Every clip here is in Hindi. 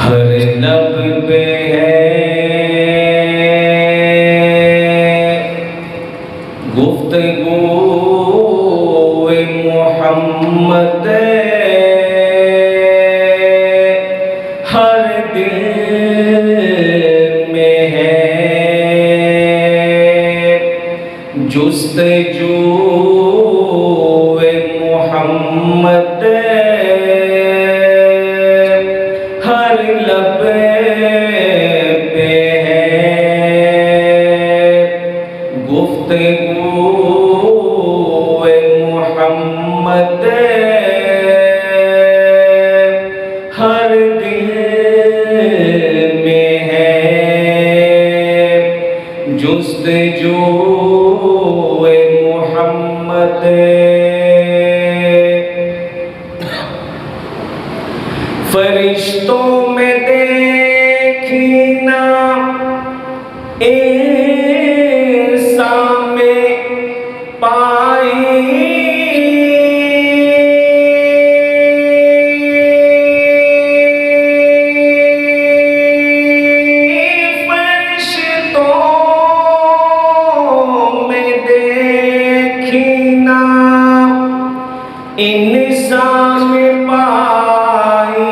हर लब पे है गुफ्तगू मोहम्मद, हर दिल में है जुस्तजू मोहम्मद, हर लब पे है गुफ्तगू मोहम्मद, हर दिल में है जुस्तजू मोहम्मद। फरिश्तों में देखी ना इंसान में पाई, फरिश्तों में देखी ना इंसान में पाई,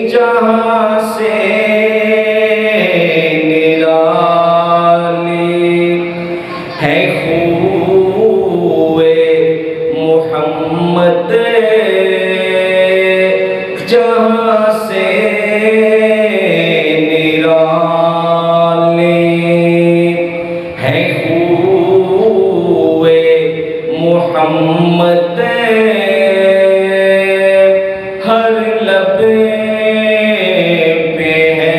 जहाँ से निराली है खूए मोहम्मद, जहाँ से निराली है खूए मोहम्मद, हर लब पे है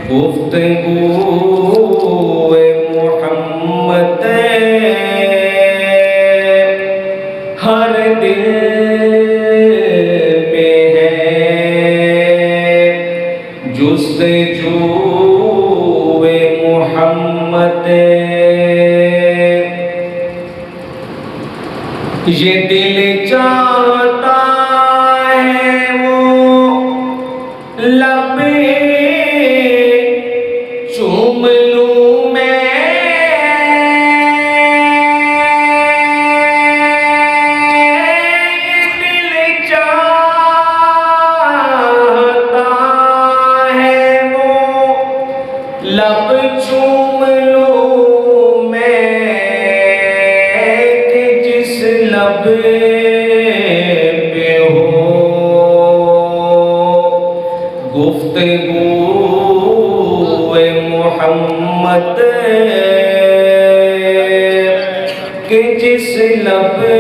गुफ्तगू मोहम्मद, हर दिल में है जुस्तजू मोहम्मद। ये दिल चाहता है वो लब चूम लूं मैं, ये दिल चाहता है वो लब चूम लूं मैं, कि जिस लब पे हो गुफ्तगू मोहम्मद, कि जिस लब पे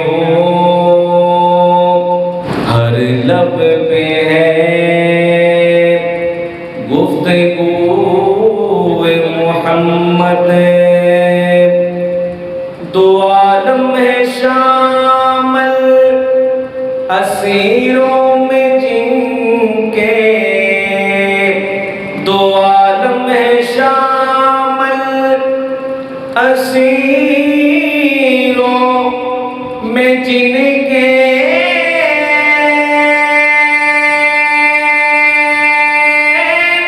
हो हर लब पे है गुफ्तगू मोहम्मद। दो आलम है शामिल असीरों में जिनके, दो आलम है शामिल असीरों में जिनके,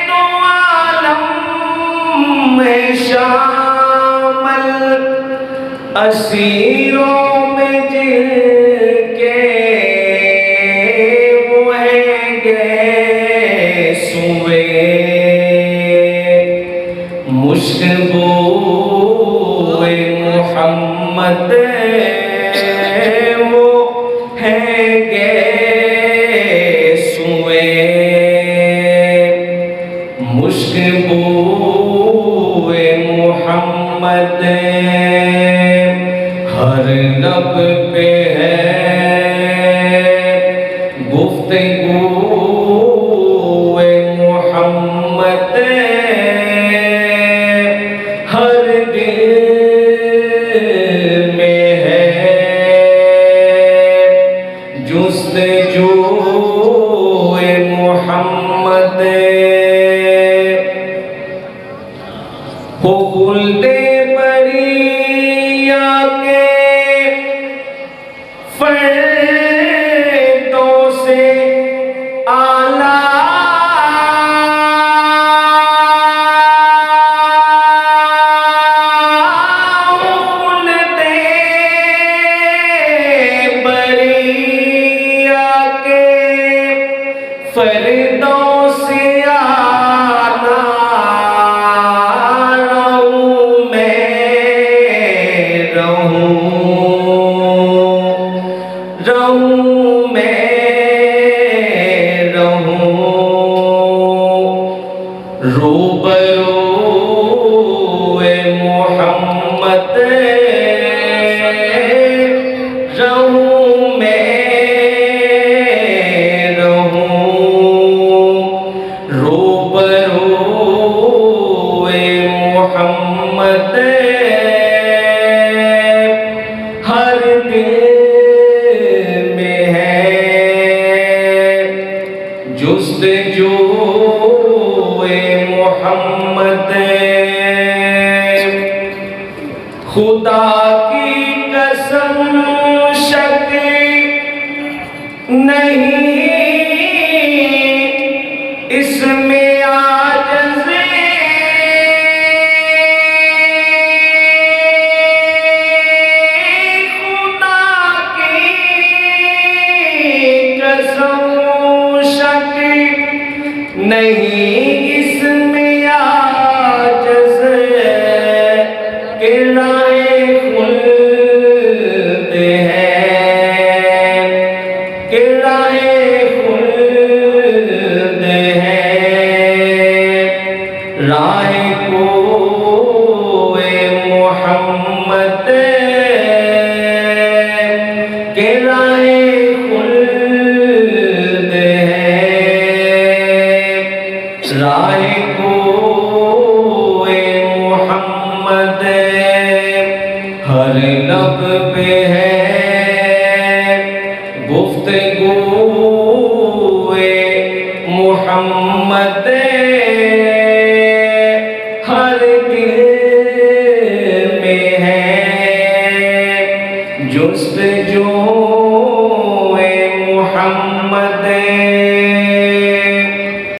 दो आलम है शामिल असीरों में जिनके, वो है सुए मुश्कबू मोहम्मद, वो है सुए मुश्कबू मोहम्मद, हर लब पे है गुफ्तगू मोहम्मद, हर दिल में है जुस्तजू मोहम्मद। हो गुल्दे बरिया के फर से आला फरदौस आला रहूं मैं रहूं रूबरू मोहम्मद रहूं मैं मोहम्मद हर दिल में है जुस्तजू मोहम्मद खुदा की कसम शक नहीं इसमें नहीं इसमें आजज़ के राहे खुल्द है के राहे खुल्द है राहे कोए मोहम्मद के राहे राह कोए मोहम्मद हर लब पे है गुफ्तगूए मोहम्मद हर दिल में है जुस्तजू मोहम्मद